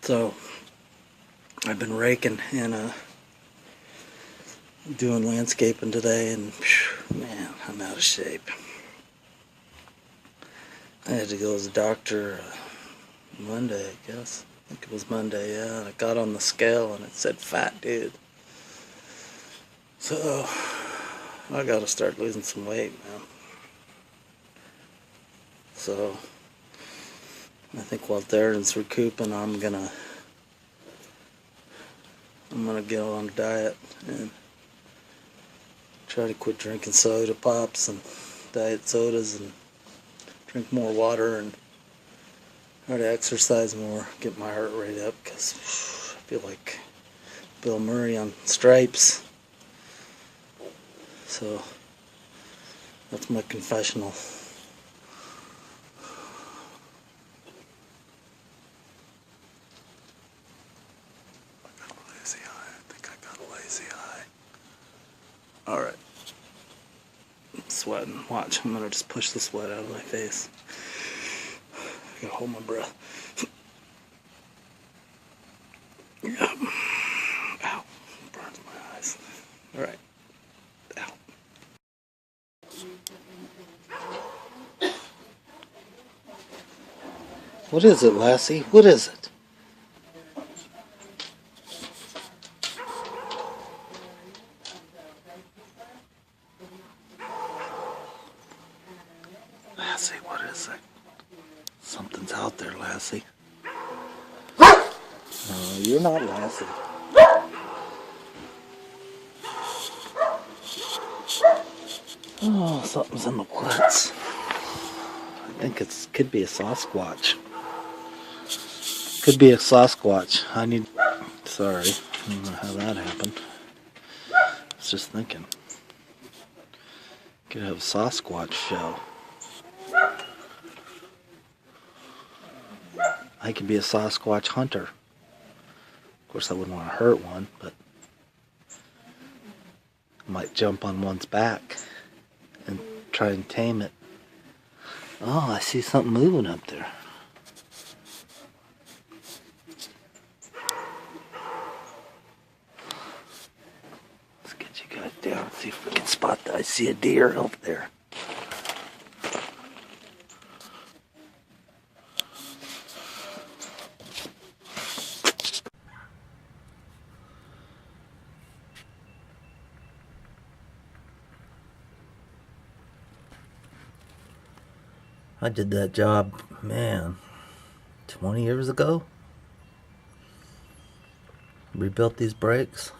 So I've been raking and doing landscaping today, and man, I'm out of shape. I had to go to the doctor Monday, I guess. I think it was Monday, yeah. And I got on the scale and it said fat dude. So I gotta start losing some weight, man. So I think while Darren's recouping, I'm gonna get on a diet and try to quit drinking soda pops and diet sodas and drink more water and try to exercise more, get my heart rate up, because I feel like Bill Murray on Stripes. So that's my confessional. I got a lazy eye. I think I got a lazy eye. Alright. I'm sweating. Watch, I'm gonna just push the sweat out of my face. I gotta hold my breath. Yeah. Ow. Burns my eyes. Alright. Ow. What is it, Lassie? What is it? Lassie, what is it? Something's out there, Lassie. No, you're not Lassie. Oh, something's in the woods. I think it could be a Sasquatch. Could be a Sasquatch. Sorry, I don't know how that happened. I was just thinking. Could have a Sasquatch show. I could be a Sasquatch hunter. Of course, I wouldn't want to hurt one, but I might jump on one's back and try and tame it. Oh, I see something moving up there. Let's get you guys down, see if we can spot that. I see a deer over there. I did that job, man, 20 years ago. Rebuilt these brakes.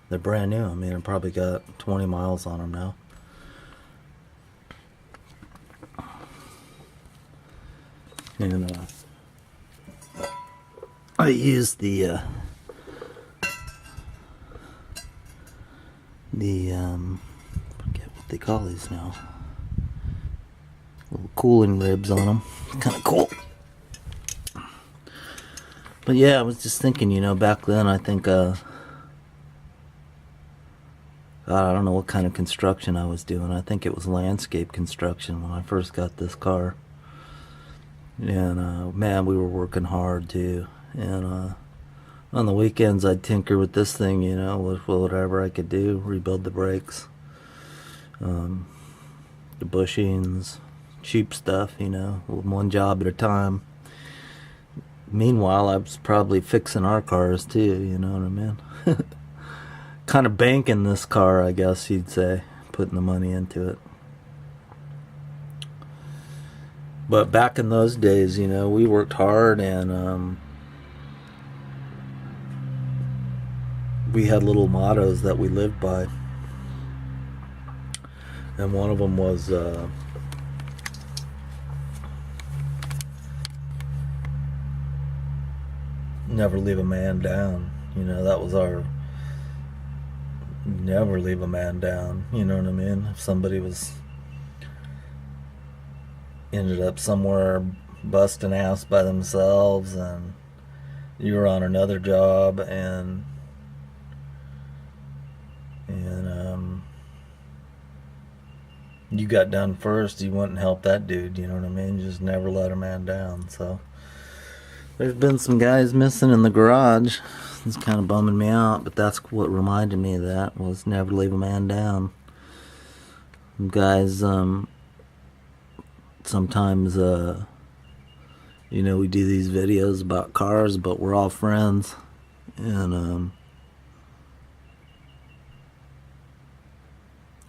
They're brand new. I mean, I probably got 20 miles on them now. And I used the forget what they call these now. Little cooling ribs on them. Kind of cool. But yeah, I was just thinking, back then I think, God, I don't know what kind of construction I was doing. I think it was landscape construction when I first got this car. And man, we were working hard too. And on the weekends I'd tinker with this thing, with whatever I could do, rebuild the brakes, the bushings, cheap stuff, one job at a time. Meanwhile, I was probably fixing our cars too, you know what I mean? Kind of banking this car, I guess you'd say, putting the money into it. But back in those days, we worked hard, and we had little mottos that we lived by. And one of them was never leave a man down. That was our never leave a man down, you know what I mean? If somebody ended up somewhere busting ass by themselves and you were on another job and you got done first, you wouldn't help that dude, you know what I mean? You just never let a man down. So there's been some guys missing in the garage. It's kind of bumming me out, but that's what reminded me of that, was never leave a man down. Guys, sometimes, you know, we do these videos about cars, but we're all friends. And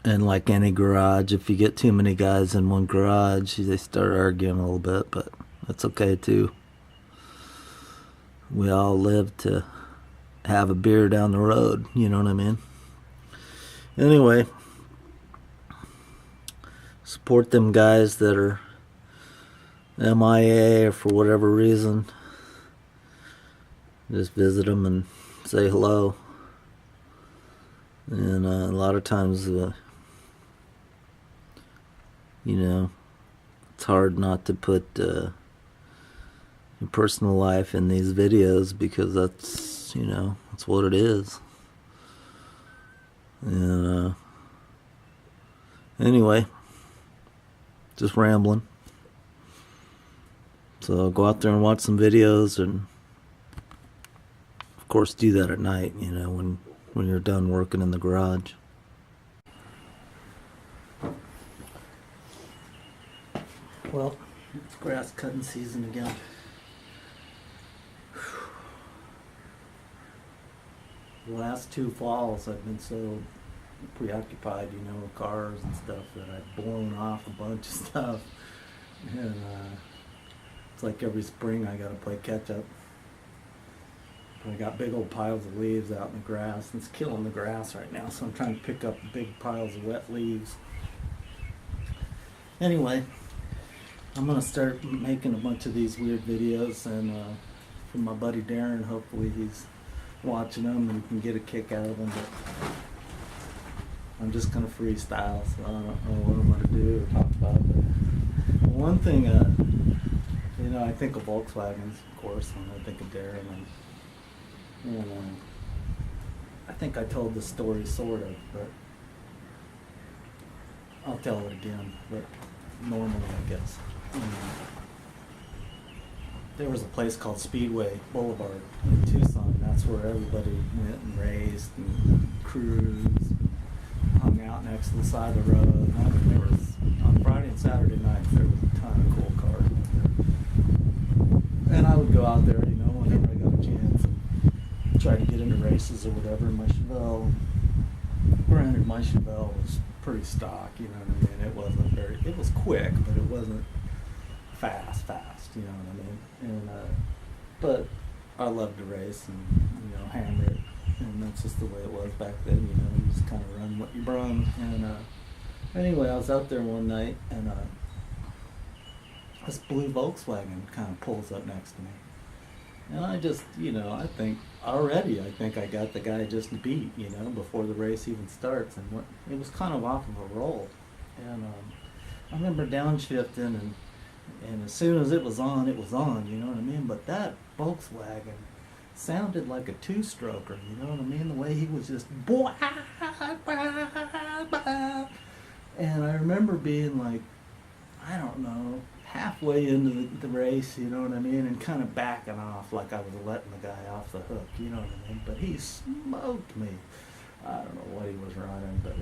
like any garage, if you get too many guys in one garage, they start arguing a little bit, but that's okay too. We all live to have a beer down the road, you know what I mean? Anyway, support them guys that are MIA or for whatever reason. Just visit them and say hello. And a lot of times, you know, it's hard not to put your personal life in these videos, because that's, you know, that's what it is. And anyway, just rambling. So go out there and watch some videos, and of course do that at night, you know, when you're done working in the garage. Well, it's grass cutting season again. The last 2 falls I've been so preoccupied, you know, with cars and stuff, that I've blown off a bunch of stuff. And it's like every spring I gotta play catch up. I got big old piles of leaves out in the grass, and it's killing the grass right now, so I'm trying to pick up big piles of wet leaves. Anyway, I'm gonna start making a bunch of these weird videos, and from my buddy Darren, hopefully he's watching them and can get a kick out of them. But I'm just gonna freestyle, so I don't know what I'm gonna do or talk about. But one thing, you know, I think of Volkswagens, of course, when I think of Darren, and I think I told this story sort of, but I'll tell it again, but normally, I guess. There was a place called Speedway Boulevard in Tucson. That's where everybody went and raced and cruised, and hung out next to the side of the road. And there was, on Friday and Saturday nights, there was a ton of cool cars out there. And I would go out there, you know, whenever I got a chance, and try to get into races or whatever. My Chevelle, granted, my Chevelle was pretty stock, you know what I mean? It wasn't very, it was quick, but it wasn't fast, you know what I mean? And but I loved to race and, you know, hammer it, and that's just the way it was back then, you know, you just kind of run what you brung. And anyway, I was out there one night, and this blue Volkswagen kind of pulls up next to me. And I just, you know, I think I got the guy just beat, you know, before the race even starts. And it was kind of off of a roll. And I remember downshifting, and as soon as it was on, you know what I mean? But that Volkswagen sounded like a two-stroker, you know what I mean? The way he was just, and I remember being like, I don't know, halfway into the race, you know what I mean, and kind of backing off like I was letting the guy off the hook, you know what I mean, but he smoked me. I don't know what he was running, but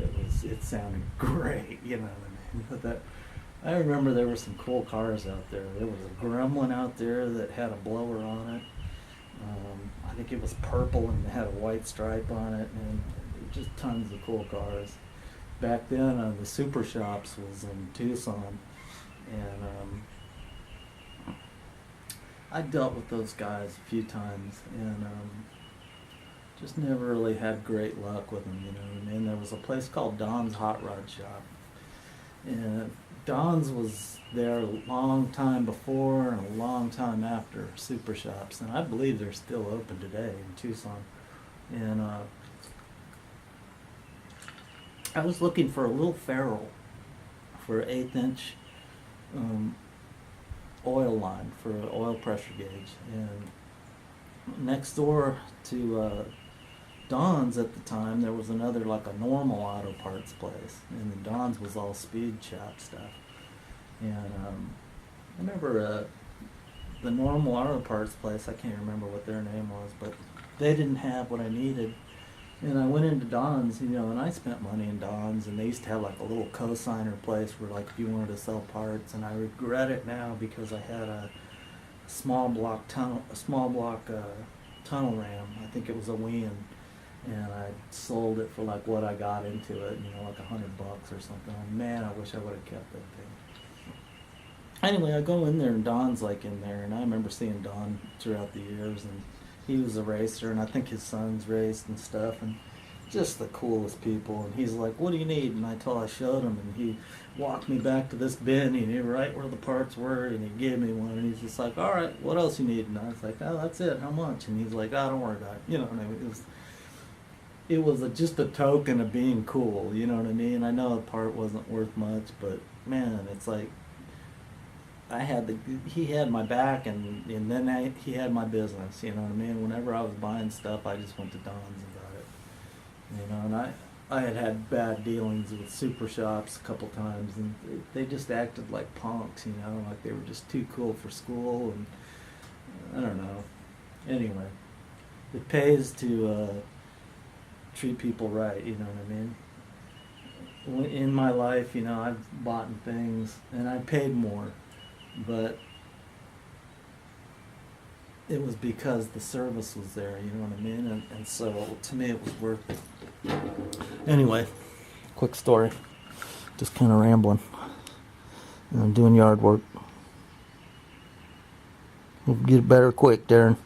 it sounded great, you know what I mean. But I remember there were some cool cars out there. There was a Gremlin out there that had a blower on it. I think it was purple and had a white stripe on it, and just tons of cool cars. Back then, the Super Shops was in Tucson. And I dealt with those guys a few times, and just never really had great luck with them, you know what I mean? There was a place called Don's Hot Rod Shop, and Don's was there a long time before and a long time after Super Shops, and I believe they're still open today in Tucson. And I was looking for a little ferrule for an 1/8" oil line for an oil pressure gauge, and next door to Don's at the time, there was another, like a normal auto parts place, and then Don's was all speed shop stuff. And I remember the normal auto parts place, I can't remember what their name was, but they didn't have what I needed. And I went into Don's, and I spent money in Don's, and they used to have like a little cosigner place where, like, if you wanted to sell parts, and I regret it now because I had a small block tunnel ram. I think it was a Wien, and I sold it for like what I got into it, like $100 or something. And man, I wish I would have kept that thing. Anyway, I go in there, and Don's like in there, and I remember seeing Don throughout the years, and he was a racer, and I think his sons raced and stuff, and just the coolest people. And he's like, "What do you need?" And I showed him, and he walked me back to this bin. He knew right where the parts were, and he gave me one. And he's just like, "All right, what else you need?" And I was like, "Oh, that's it. How much?" And he's like, "Oh, don't worry about it." You know what I mean? It was just a token of being cool. You know what I mean? I know the part wasn't worth much, but man, it's like he had my back, and then he had my business. You know what I mean? Whenever I was buying stuff, I just went to Don's and got it. And I had bad dealings with super shops a couple times, and they just acted like punks. Like they were just too cool for school, and I don't know. Anyway, it pays to treat people right. You know what I mean? In my life, I've bought things, and I paid more. But it was because the service was there, you know what I mean? And so to me it was worth it. Anyway, quick story. Just kind of rambling. I'm doing yard work. We'll get it better quick, Darren.